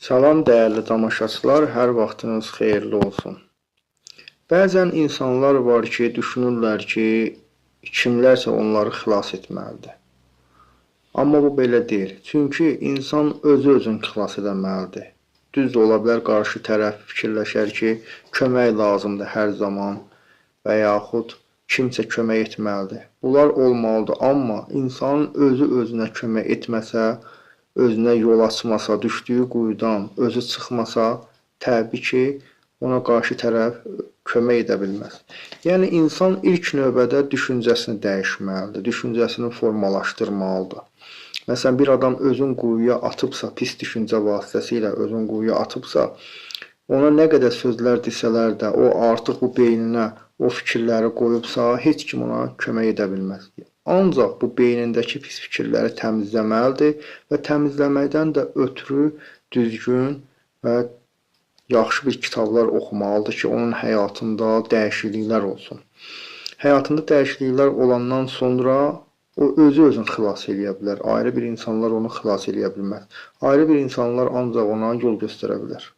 Salam dəyərli tamaşaçılar, hər vaxtınız xeyirli olsun. Bəzən insanlar var ki, düşünürlər ki, kimlərsə onları xilas etməlidir. Amma bu belə deyil. Çünki insan özünü xilas etməlidir. Düz ola bilər, qarşı tərəf fikirləşər ki, kömək lazımdır hər zaman və yaxud kimsə kömək etməlidir. Bunlar olmalıdır, amma insanın özünə kömək etməsə, özünə yol açmasa, düşdüyü quyudan özü çıxmasa, təbii ki, ona qarşı tərəf kömək edə bilməz. Yəni, insan ilk növbədə düşüncəsini dəyişməlidir, düşüncəsini formalaşdırmalıdır. Məsələn, bir adam özün quyuya atıbsa, pis düşüncə vasitəsilə özün quyuya atıbsa, ona nə qədər sözlər desələr də, o artıq bu beyninə o fikirləri qoyubsa, heç kim ona kömək edə bilməz. Ancaq bu beynindəki pis fikirləri təmizləməlidir və təmizləməkdən də ötürü düzgün və yaxşı bir kitablar oxumalıdır ki, onun həyatında dəyişikliklər olsun. Həyatında dəyişikliklər olandan sonra o özünü xilas edə bilər. Ayrı bir insanlar onu xilas edə bilməz. Ayrı bir insanlar ancaq ona yol göstərə bilər.